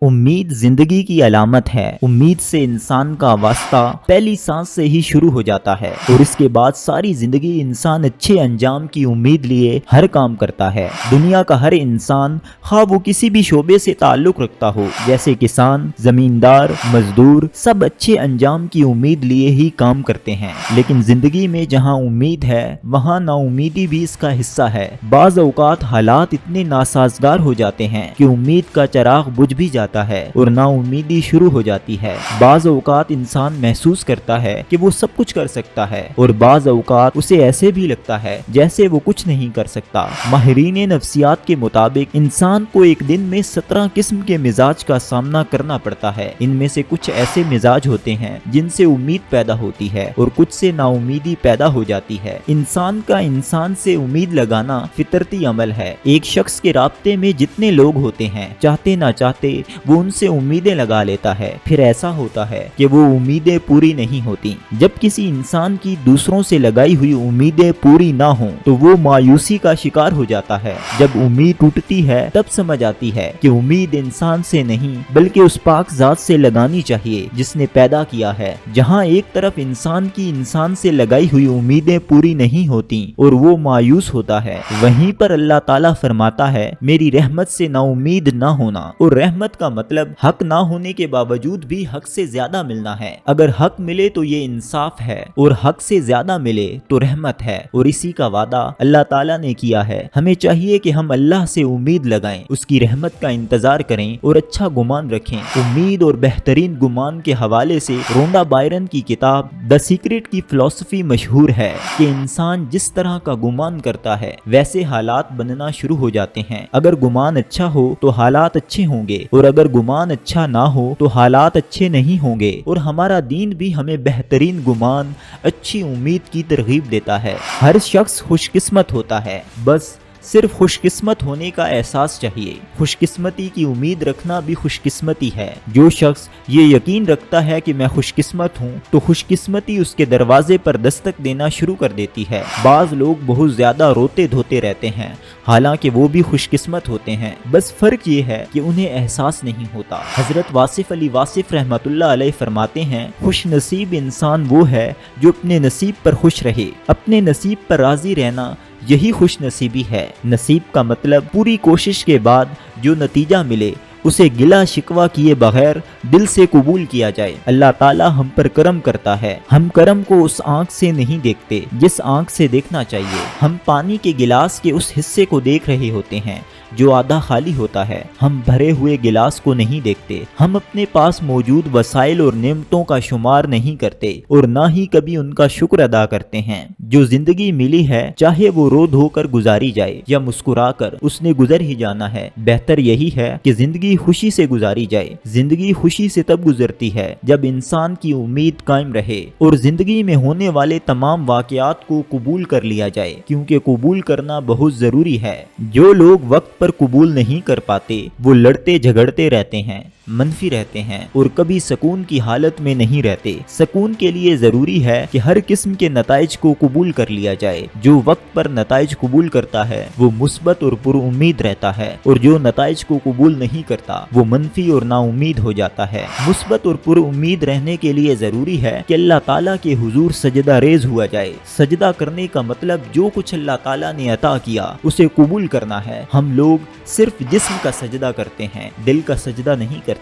امید زندگی کی علامت ہے۔ امید سے انسان کا واسطہ پہلی سانس سے ہی شروع ہو جاتا ہے اور اس کے بعد ساری زندگی انسان اچھے انجام کی امید لیے ہر کام کرتا ہے۔ دنیا کا ہر انسان خواہ وہ کسی بھی شعبے سے تعلق رکھتا ہو، جیسے کسان، زمیندار، مزدور، سب اچھے انجام کی امید لیے ہی کام کرتے ہیں۔ لیکن زندگی میں جہاں امید ہے وہاں نا امیدی بھی اس کا حصہ ہے۔ بعض اوقات حالات اتنے ناسازگار ہو جاتے ہیں کہ امید کا چراغ بجھ بھی جاتا ہے اور نا امیدی شروع ہو جاتی ہے۔ بعض اوقات انسان محسوس کرتا ہے کہ وہ سب کچھ کر سکتا ہے اور بعض اوقات اسے ایسے بھی لگتا ہے جیسے وہ کچھ نہیں کر سکتا۔ ماہرین نفسیات کے مطابق انسان کو ایک دن میں 17 قسم کے مزاج کا سامنا کرنا پڑتا ہے۔ ان میں سے کچھ ایسے مزاج ہوتے ہیں جن سے امید پیدا ہوتی ہے اور کچھ سے نا امیدی پیدا ہو جاتی ہے۔ انسان کا انسان سے امید لگانا فطرتی عمل ہے۔ ایک شخص کے رابطے میں جتنے لوگ ہوتے ہیں، چاہتے نہ چاہتے وہ ان سے امیدیں لگا لیتا ہے۔ پھر ایسا ہوتا ہے کہ وہ امیدیں پوری نہیں ہوتی۔ جب کسی انسان کی دوسروں سے لگائی ہوئی امیدیں پوری نہ ہوں تو وہ مایوسی کا شکار ہو جاتا ہے۔ جب امید ٹوٹتی ہے تب سمجھ آتی ہے کہ امید انسان سے نہیں بلکہ اس پاک ذات سے لگانی چاہیے جس نے پیدا کیا ہے۔ جہاں ایک طرف انسان کی انسان سے لگائی ہوئی امیدیں پوری نہیں ہوتی اور وہ مایوس ہوتا ہے، وہیں پر اللہ تعالیٰ فرماتا ہے میری رحمت سے نا امید نہ ہونا۔ اور رحمت کا مطلب حق نہ ہونے کے باوجود بھی حق سے زیادہ ملنا ہے۔ اگر حق ملے تو یہ انصاف ہے اور حق سے زیادہ ملے تو رحمت ہے، اور اسی کا وعدہ اللہ تعالیٰ نے کیا ہے۔ ہمیں چاہیے کہ ہم اللہ سے امید لگائیں، اس کی رحمت کا انتظار کریں اور اچھا گمان رکھیں۔ امید اور بہترین گمان کے حوالے سے رونڈا بائرن کی کتاب دی سیکرٹ کی فلسفی مشہور ہے کہ انسان جس طرح کا گمان کرتا ہے ویسے حالات بننا شروع ہو جاتے ہیں۔ اگر گمان اچھا ہو تو حالات اچھے ہوں گے اور اگر گمان اچھا نہ ہو تو حالات اچھے نہیں ہوں گے۔ اور ہمارا دین بھی ہمیں بہترین گمان، اچھی امید کی ترغیب دیتا ہے۔ ہر شخص خوش قسمت ہوتا ہے، بس صرف خوش قسمت ہونے کا احساس چاہیے۔ خوش قسمتی کی امید رکھنا بھی خوش قسمتی ہے۔ جو شخص یہ یقین رکھتا ہے کہ میں خوش قسمت ہوں تو خوش قسمتی اس کے دروازے پر دستک دینا شروع کر دیتی ہے۔ بعض لوگ بہت زیادہ روتے دھوتے رہتے ہیں حالانکہ وہ بھی خوش قسمت ہوتے ہیں، بس فرق یہ ہے کہ انہیں احساس نہیں ہوتا۔ حضرت واصف علی واصف رحمۃ اللہ علیہ فرماتے ہیں خوش نصیب انسان وہ ہے جو اپنے نصیب پر خوش رہے۔ اپنے نصیب پر راضی رہنا یہی خوش نصیبی ہے۔ نصیب کا مطلب پوری کوشش کے بعد جو نتیجہ ملے اسے گلا شکوہ کیے بغیر دل سے قبول کیا جائے۔ اللہ تعالی ہم پر کرم کرتا ہے۔ ہم کرم کو اس آنکھ سے نہیں دیکھتے جس آنکھ سے دیکھنا چاہیے۔ ہم پانی کے گلاس کے اس حصے کو دیکھ رہے ہوتے ہیں جو آدھا خالی ہوتا ہے، ہم بھرے ہوئے گلاس کو نہیں دیکھتے۔ ہم اپنے پاس موجود وسائل اور نعمتوں کا شمار نہیں کرتے اور نہ ہی کبھی ان کا شکر ادا کرتے ہیں۔ جو زندگی ملی ہے چاہے وہ رو دھو کر گزاری جائے یا مسکرا کر، اس نے گزر ہی جانا ہے۔ بہتر یہی ہے کہ زندگی خوشی سے گزاری جائے۔ زندگی خوشی سے تب گزرتی ہے جب انسان کی امید قائم رہے اور زندگی میں ہونے والے تمام واقعات کو قبول کر لیا جائے، کیونکہ قبول کرنا بہت ضروری ہے۔ جو لوگ وقت پر قبول نہیں کر پاتے وہ لڑتے جھگڑتے رہتے ہیں، منفی رہتے ہیں اور کبھی سکون کی حالت میں نہیں رہتے۔ سکون کے لیے ضروری ہے کہ ہر قسم کے نتائج کو قبول کر لیا جائے۔ جو وقت پر نتائج قبول کرتا ہے وہ مثبت اور پر امید رہتا ہے، اور جو نتائج کو قبول نہیں کرتا وہ منفی اور نا امید ہو جاتا ہے۔ مثبت اور پر امید رہنے کے لیے ضروری ہے کہ اللہ تعالیٰ کے حضور سجدہ ریز ہوا جائے۔ سجدہ کرنے کا مطلب جو کچھ اللہ تعالیٰ نے عطا کیا اسے قبول کرنا ہے۔ ہم لوگ صرف جسم کا سجدہ کرتے ہیں، دل کا سجدہ نہیں کرتے۔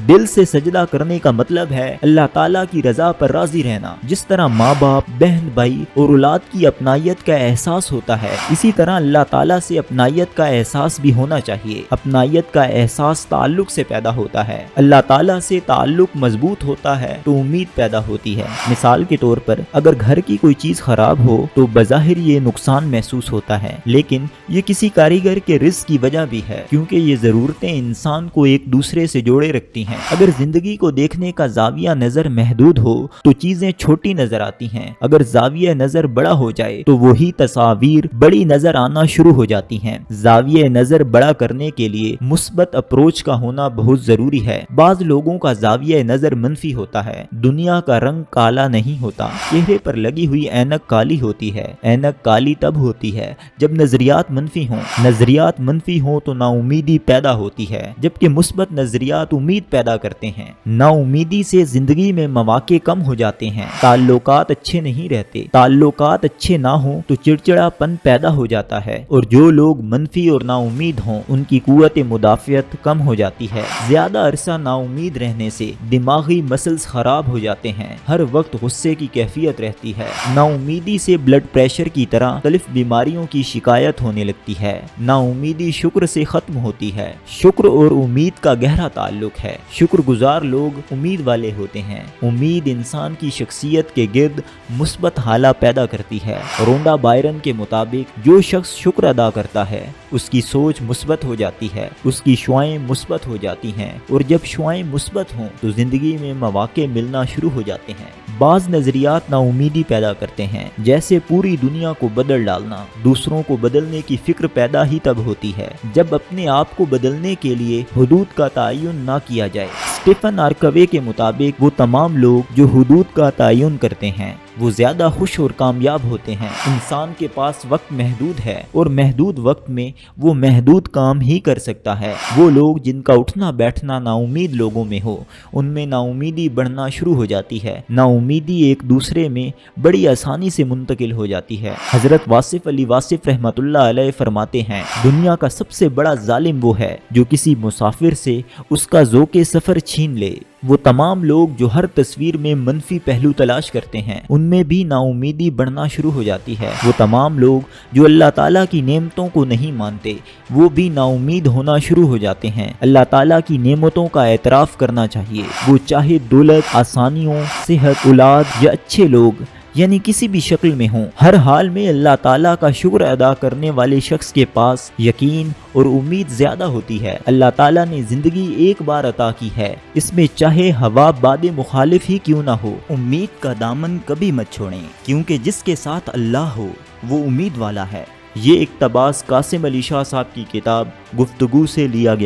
دل سے سجدہ کرنے کا مطلب ہے اللہ تعالیٰ کی رضا پر راضی رہنا۔ جس طرح ماں باپ، بہن بھائی اور اولاد کی اپنائیت کا احساس ہوتا ہے، اسی طرح اللہ تعالیٰ سے اپنائیت کا احساس بھی ہونا چاہیے۔ اپنائیت کا احساس تعلق سے پیدا ہوتا ہے۔ اللہ تعالیٰ سے تعلق مضبوط ہوتا ہے تو امید پیدا ہوتی ہے۔ مثال کے طور پر اگر گھر کی کوئی چیز خراب ہو تو بظاہر یہ نقصان محسوس ہوتا ہے، لیکن یہ کسی کاریگر کے رزق کی وجہ بھی ہے، کیونکہ یہ ضرورتیں انسان کو ایک دوسرے سے جوڑے رکھتی ہیں۔ اگر زندگی کو دیکھنے کا زاویہ نظر محدود ہو تو چیزیں چھوٹی نظر آتی ہیں، اگر زاویہ نظر بڑا ہو جائے تو وہی تصاویر بڑی نظر آنا شروع ہو جاتی ہیں۔ زاویہ نظر بڑا کرنے کے لیے مثبت اپروچ کا ہونا بہت ضروری ہے۔ بعض لوگوں کا زاویہ نظر منفی ہوتا ہے۔ دنیا کا رنگ کالا نہیں ہوتا، چہرے پر لگی ہوئی اینک کالی ہوتی ہے۔ اینک کالی تب ہوتی ہے جب نظریات منفی ہوں۔ نظریات منفی ہوں تو نا امیدی پیدا ہوتی ہے، جبکہ مثبت نظریات امید پیدا کرتے ہیں۔ نا امیدی سے زندگی میں مواقع کم ہو جاتے ہیں، تعلقات اچھے نہیں رہتے، تعلقات اچھے نہ ہوں تو چڑچڑا پن پیدا ہو جاتا ہے، اور جو لوگ منفی اور نا امید ہوں ان کی قوت مدافعت کم ہو جاتی ہے۔ زیادہ عرصہ نا امید رہنے سے دماغی مسلز خراب ہو جاتے ہیں، ہر وقت غصے کی کیفیت رہتی ہے۔ نا امیدی سے بلڈ پریشر کی طرح مختلف بیماریوں کی شکایت ہونے لگتی ہے۔ نا امیدی شکر سے ختم ہوتی ہے۔ شکر اور امید کا گہرا تعلق ہے۔ شکر گزار لوگ امید والے ہوتے ہیں۔ امید انسان کی شخصیت کے گرد مثبت حالہ پیدا کرتی ہے۔ رونڈا بائرن کے مطابق جو شخص شکر ادا کرتا ہے اس کی سوچ مثبت ہو جاتی ہے، اس کی شعائیں مثبت ہو جاتی ہیں، اور جب شعائیں مثبت ہوں تو زندگی میں مواقع ملنا شروع ہو جاتے ہیں۔ بعض نظریات نا امیدی پیدا کرتے ہیں، جیسے پوری دنیا کو بدل ڈالنا۔ دوسروں کو بدلنے کی فکر پیدا ہی تب ہوتی ہے جب اپنے آپ کو بدلنے کے لیے حدود کا تعین نہ کیا جائے۔ اسٹیفن آرکوے کے مطابق وہ تمام لوگ جو حدود کا تعین کرتے ہیں وہ زیادہ خوش اور کامیاب ہوتے ہیں۔ انسان کے پاس وقت محدود ہے اور محدود وقت میں وہ محدود کام ہی کر سکتا ہے۔ وہ لوگ جن کا اٹھنا بیٹھنا نا امید لوگوں میں ہو ان میں نا امیدی بڑھنا شروع ہو جاتی ہے۔ نا امیدی ایک دوسرے میں بڑی آسانی سے منتقل ہو جاتی ہے۔ حضرت واصف علی واصف رحمۃ اللہ علیہ فرماتے ہیں، دنیا کا سب سے بڑا ظالم وہ ہے جو کسی مسافر سے اس کا ذوق سفر چھین لے۔ وہ تمام لوگ جو ہر تصویر میں منفی پہلو تلاش کرتے ہیں ان میں بھی نا امیدی بڑھنا شروع ہو جاتی ہے۔ وہ تمام لوگ جو اللہ تعالیٰ کی نعمتوں کو نہیں مانتے وہ بھی نا امید ہونا شروع ہو جاتے ہیں۔ اللہ تعالیٰ کی نعمتوں کا اعتراف کرنا چاہیے، وہ چاہے دولت، آسانیوں، صحت، اولاد یا اچھے لوگ یعنی کسی بھی شکل میں ہوں، ہر حال میں اللہ تعالیٰ کا شکر ادا کرنے والے شخص کے پاس یقین اور امید زیادہ ہوتی ہے۔ اللہ تعالیٰ نے زندگی ایک بار عطا کی ہے، اس میں چاہے ہوا باد مخالف ہی کیوں نہ ہو، امید کا دامن کبھی مت چھوڑیں، کیونکہ جس کے ساتھ اللہ ہو وہ امید والا ہے۔ یہ اقتباس قاسم علی شاہ صاحب کی کتاب گفتگو سے لیا گیا۔